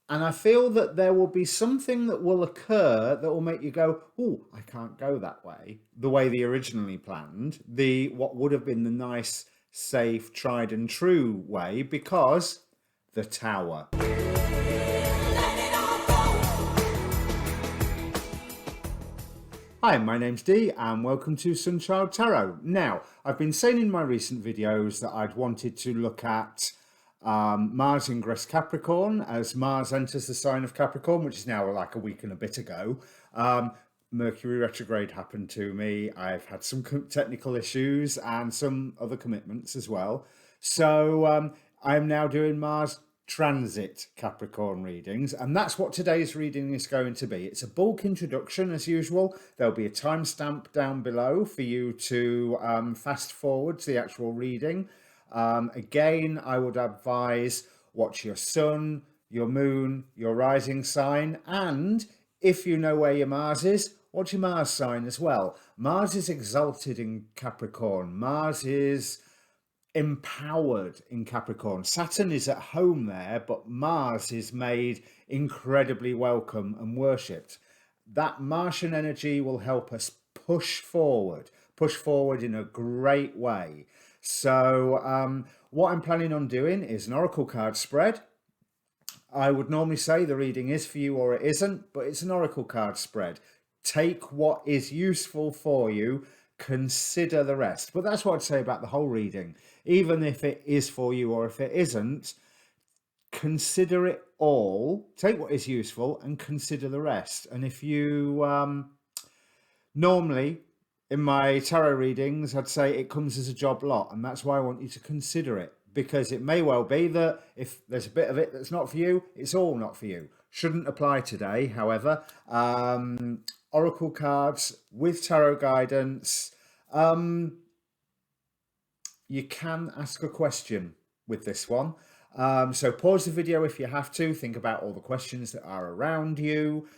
And I feel that there will be something that will occur that will make you go, oh, I can't go that way, the way they originally planned, the what would have been the nice, safe, tried and true way, because the tower. Hi, my name's Dee and welcome to Untitled Tarot. Now, I've been saying in my recent videos that I'd wanted to look at Mars ingress Capricorn as Mars enters the sign of Capricorn, which is now like a week and a bit ago. Mercury retrograde happened to me. I've had some technical issues and some other commitments as well. So I'm now doing Mars transit Capricorn readings, and that's what today's reading is going to be. It's a bulk introduction as usual. There'll be a timestamp down below for you to fast forward to the actual reading. Again, I would advise watch your sun, your moon, your rising sign, and if you know where your Mars is, watch your Mars sign as well. Mars is exalted in Capricorn. Mars is empowered in Capricorn. Saturn is at home there, but Mars is made incredibly welcome and worshipped. That Martian energy will help us push forward in a great way. So what I'm planning on doing is an oracle card spread. I would normally say the reading is for you or it isn't, but it's an oracle card spread. Take what is useful for you, consider the rest. But that's what I'd say about the whole reading. Even if it is for you or if it isn't, consider it all, take what is useful and consider the rest. And if you normally in my tarot readings, I'd say it comes as a job lot, and that's why I want you to consider it, because it may well be that if there's a bit of it that's not for you, it's all not for you. Shouldn't apply today, however. Oracle cards with tarot guidance. You can ask a question with this one. So pause the video if you have to. Think about all the questions that are around you.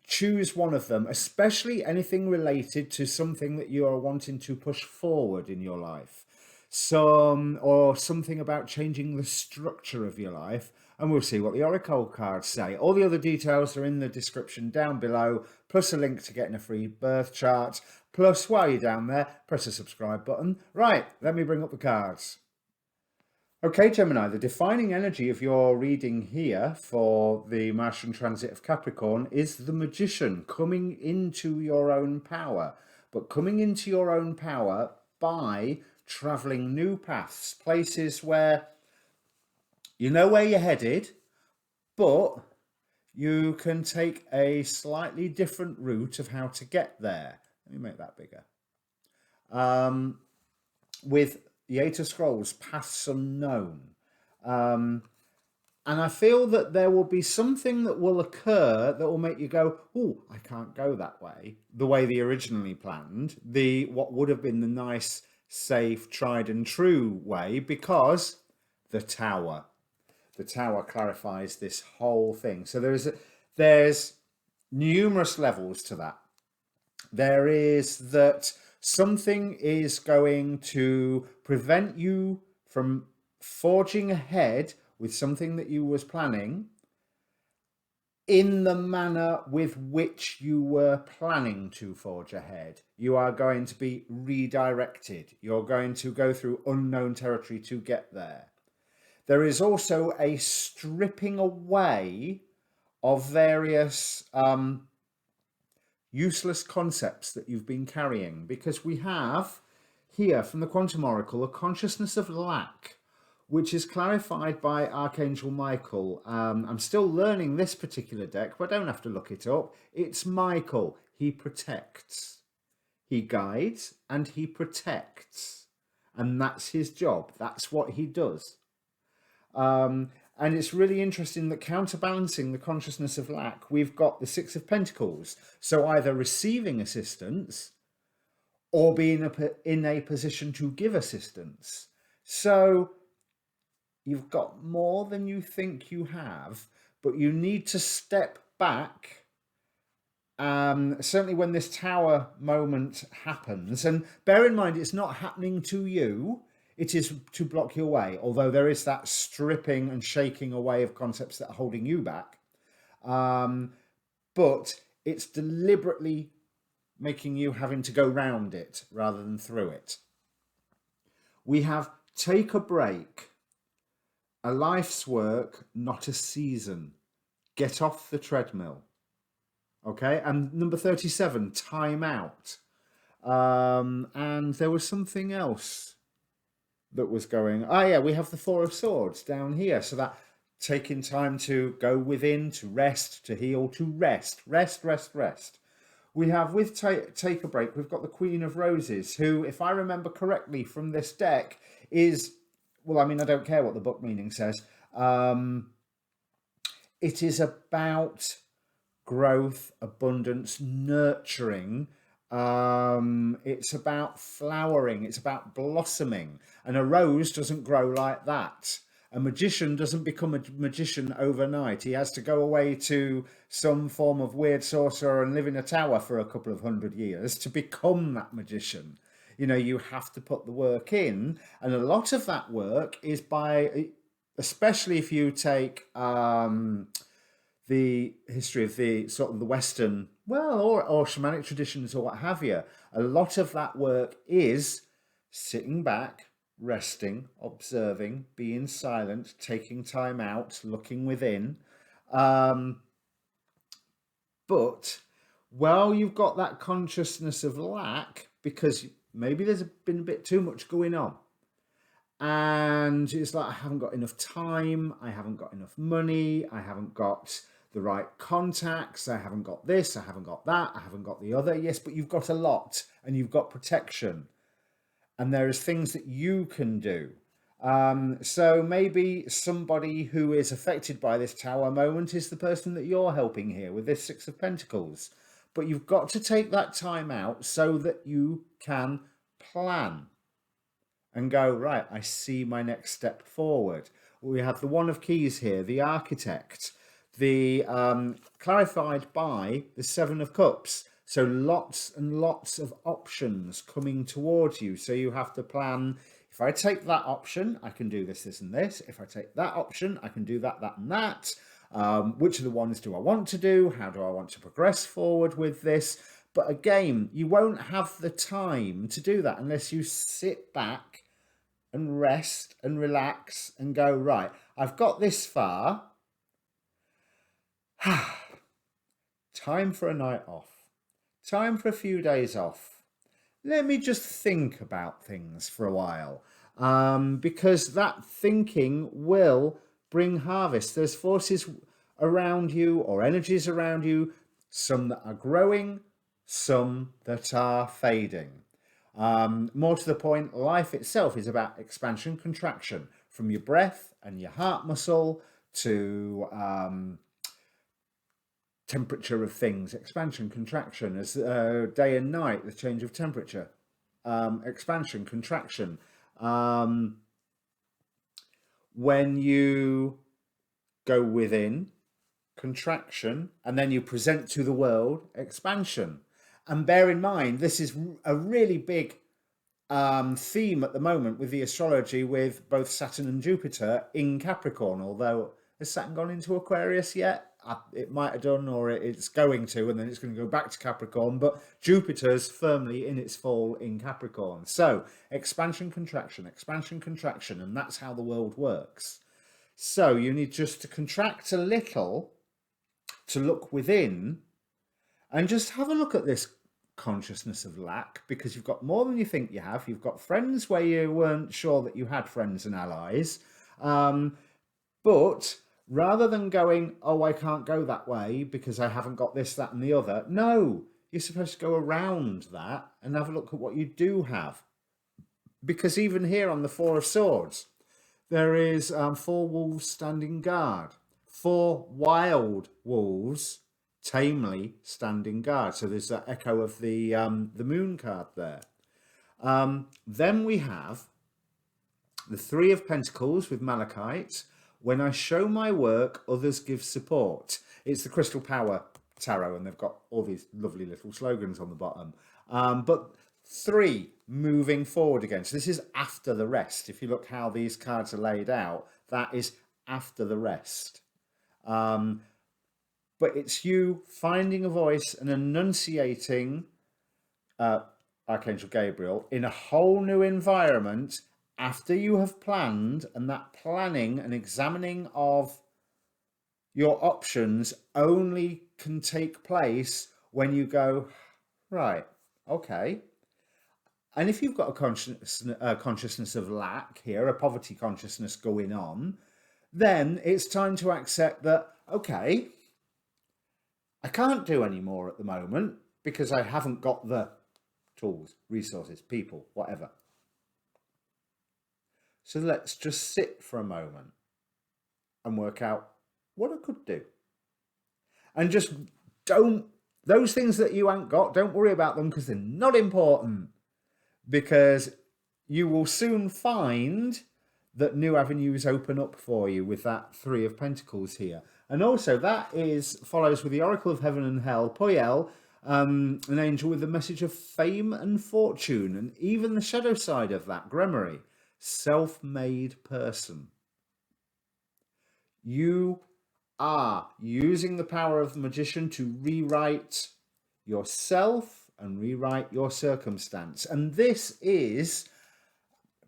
Choose one of them, especially anything related to something that you are wanting to push forward in your life. Or something about changing the structure of your life. And we'll see what the oracle cards say. All the other details are in the description down below, plus a link to getting a free birth chart. Plus, while you're down there, press the subscribe button. Right, let me bring up the cards. Okay, Gemini, the defining energy of your reading here for the Martian transit of Capricorn is the Magician, coming into your own power. But coming into your own power by travelling new paths, places where you know where you're headed, but you can take a slightly different route of how to get there. Let me make that bigger. With the Eight of Scrolls, paths unknown. And I feel that there will be something that will occur that will make you go, oh, I can't go that way, the way they originally planned, what would have been the nice, safe, tried and true way, because the tower. The tower clarifies this whole thing. So there's numerous levels to that. There is that something is going to prevent you from forging ahead with something that you was planning in the manner with which you were planning to forge ahead. You are going to be redirected. You're going to go through unknown territory to get there. There is also a stripping away of various useless concepts that you've been carrying, because we have here from the Quantum Oracle a consciousness of lack, which is clarified by Archangel Michael. I'm still learning this particular deck, but I don't have to look it up. It's Michael. He protects, he guides, and he protects. And that's his job. That's what he does. And it's really interesting that counterbalancing the consciousness of lack, we've got the Six of Pentacles. So either receiving assistance or being in a position to give assistance. So you've got more than you think you have, but you need to step back. Certainly when this tower moment happens, and bear in mind, it's not happening to you. it is to block your way, although there is that stripping and shaking away of concepts that are holding you back. But it's deliberately making you having to go round it rather than through it. We have take a break, a life's work, not a season. Get off the treadmill. Okay, and number 37, time out. And there was something else that was going. Yeah, we have the Four of Swords down here. So that taking time to go within, to rest, to heal, to rest. We have, with take a break, we've got the Queen of Roses, who, if I remember correctly from this deck, is, well, I mean, I don't care what the book meaning says. It is about growth, abundance, nurturing. It's about flowering. It's about blossoming. And a rose doesn't grow like that. A magician doesn't become a magician overnight. He has to go away to some form of weird sorcerer and live in a tower for a couple of 100 years to become that magician. You know, you have to put the work in. And a lot of that work is by, especially if you take the history of the sort of the Western, well, or shamanic traditions or what have you, a lot of that work is sitting back, resting, observing, being silent, taking time out, looking within. But while you've got that consciousness of lack, because maybe there's been a bit too much going on, and it's like, I haven't got enough time, I haven't got enough money, I haven't got the right contacts, I haven't got this, I haven't got that, I haven't got the other. Yes, but you've got a lot, and you've got protection, and there is things that you can do. So maybe somebody who is affected by this tower moment is the person that you're helping here with this Six of Pentacles. But you've got to take that time out so that you can plan and go, right, I see my next step forward. We have the One of Keys here, the Architect, the clarified by the Seven of Cups. So lots and lots of options coming towards you. So you have to plan, if I take that option, I can do this, this and this. If I take that option, I can do that, that and that. Which of the ones do I want to do? How do I want to progress forward with this? But again, you won't have the time to do that unless you sit back and rest and relax and go, right, I've got this far. Time for a night off. Time for a few days off. Let me just think about things for a while, because that thinking will bring harvest. There's forces around you or energies around you, some that are growing, some that are fading. More to the point, life itself is about expansion, contraction, from your breath and your heart muscle to temperature of things, expansion, contraction, as day and night, the change of temperature, expansion, contraction. When you go within, contraction, and then you present to the world, expansion. And bear in mind, this is a really big theme at the moment with the astrology, with both Saturn and Jupiter in Capricorn, although has Saturn gone into Aquarius yet? It might have done, or it's going to, and then it's going to go back to Capricorn, but Jupiter's firmly in its fall in Capricorn. So expansion, contraction, and that's how the world works. So you need just to contract a little to look within and just have a look at this consciousness of lack, because you've got more than you think you have. You've got friends where you weren't sure that you had friends and allies. But rather than going, oh, I can't go that way because I haven't got this, that, and the other. No, you're supposed to go around that and have a look at what you do have. Because even here on the Four of Swords, there is 4 wolves standing guard. 4 wild wolves tamely standing guard. So there's that echo of the moon card there. Then we have the Three of Pentacles with Malachite. When I show my work, others give support. It's the Crystal Power Tarot, and they've got all these lovely little slogans on the bottom. But 3, moving forward again. So this is after the rest. If you look how these cards are laid out, that is after the rest. But it's you finding a voice and enunciating Archangel Gabriel in a whole new environment after you have planned, and that planning and examining of your options only can take place when you go, right, okay. And if you've got a consciousness of lack here, a poverty consciousness going on, then it's time to accept that, okay, I can't do any more at the moment because I haven't got the tools, resources, people, whatever. So let's just sit for a moment and work out what I could do. And just those things that you ain't got, don't worry about them because they're not important. Because you will soon find that new avenues open up for you with that Three of Pentacles here. And also that follows with the Oracle of Heaven and Hell, Poyel, an angel with the message of fame and fortune. And even the shadow side of that, Gremory, self-made person. You are using the power of the magician to rewrite yourself and rewrite your circumstance. And this is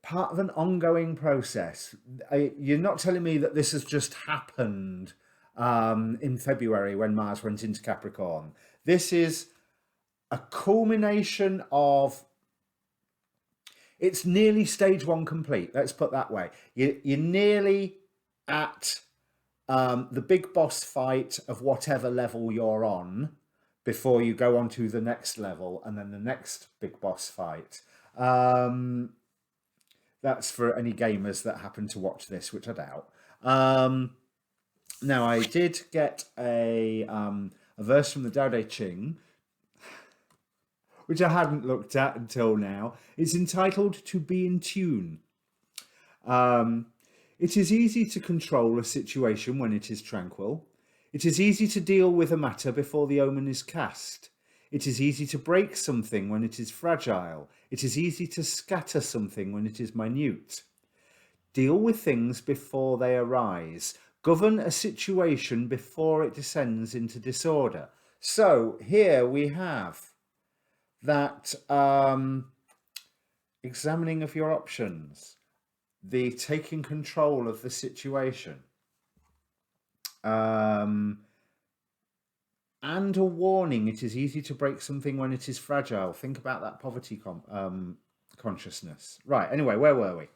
part of an ongoing process. You're not telling me that this has just happened in February when Mars went into Capricorn. This is a culmination of, it's nearly stage 1 complete. Let's put that way. You're nearly at the big boss fight of whatever level you're on, before you go on to the next level and then the next big boss fight. That's for any gamers that happen to watch this, which I doubt. Now, I did get a verse from the Tao Te Ching, which I hadn't looked at until now. It's entitled To Be in Tune. It is easy to control a situation when it is tranquil. It is easy to deal with a matter before the omen is cast. It is easy to break something when it is fragile. It is easy to scatter something when it is minute. Deal with things before they arise. Govern a situation before it descends into disorder. So here we have that examining of your options, the taking control of the situation. And a warning, it is easy to break something when it is fragile. Think about that poverty consciousness. Right, anyway, where were we?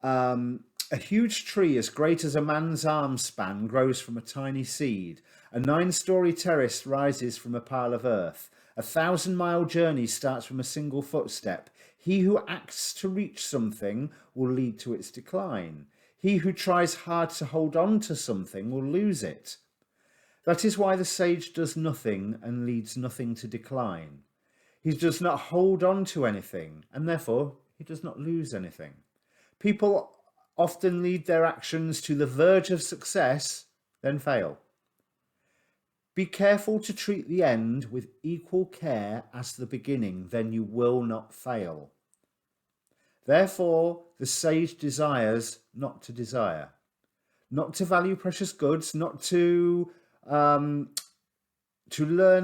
A huge tree as great as a man's arm span grows from a tiny seed. A 9-story terrace rises from a pile of earth. A 1,000-mile journey starts from a single footstep. He who acts to reach something will lead to its decline. He who tries hard to hold on to something will lose it. That is why the sage does nothing and leads nothing to decline. He does not hold on to anything, and therefore he does not lose anything. People often lead their actions to the verge of success, then fail. Be careful to treat the end with equal care as the beginning, then you will not fail. Therefore, the sage desires not to desire, not to value precious goods, not to learn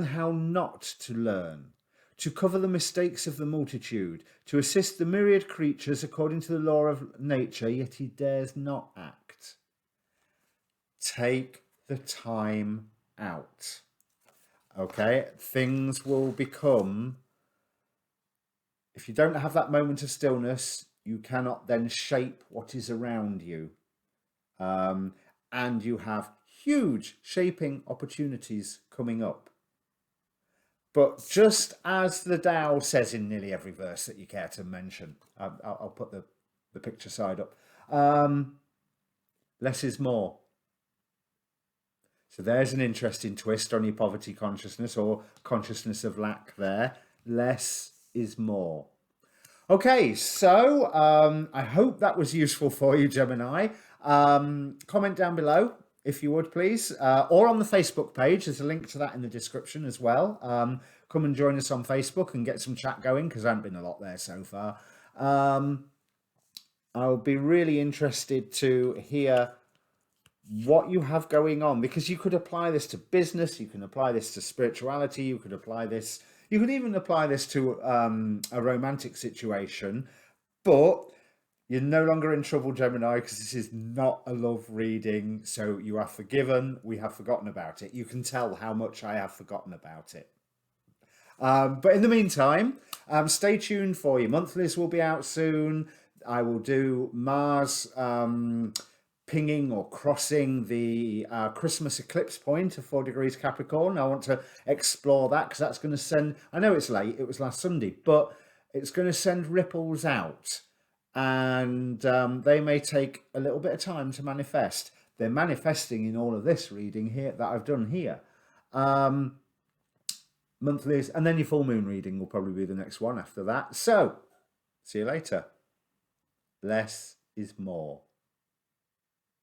how not to learn, to cover the mistakes of the multitude, to assist the myriad creatures according to the law of nature, yet he dares not act. Take the time out. Okay, things will become, if you don't have that moment of stillness, you cannot then shape what is around you. And you have huge shaping opportunities coming up. But just as the Tao says in nearly every verse that you care to mention, I'll put the picture side up, less is more. So there's an interesting twist on your poverty consciousness or consciousness of lack there. Less is more. Okay, so I hope that was useful for you, Gemini. Comment down below, if you would, please. Or on the Facebook page. There's a link to that in the description as well. come and join us on Facebook and get some chat going, because there hasn't been a lot there so far. I'll be really interested to hear what you have going on, because you could apply this to business, you can apply this to spirituality, you could even apply this to a romantic situation. But you're no longer in trouble, Gemini, because this is not a love reading, so you are forgiven. We have forgotten about it. You can tell how much I have forgotten about it. But in the meantime, stay tuned for your monthlies will be out soon. I will do Mars pinging or crossing the Christmas eclipse point of 4 degrees Capricorn. I want to explore that, because that's going to send, I know it's late, it was last Sunday, but it's going to send ripples out, and they may take a little bit of time to manifest. They're manifesting in all of this reading here that I've done here. Monthlies, and then your full moon reading will probably be the next one after that. So, see you later. Less is more.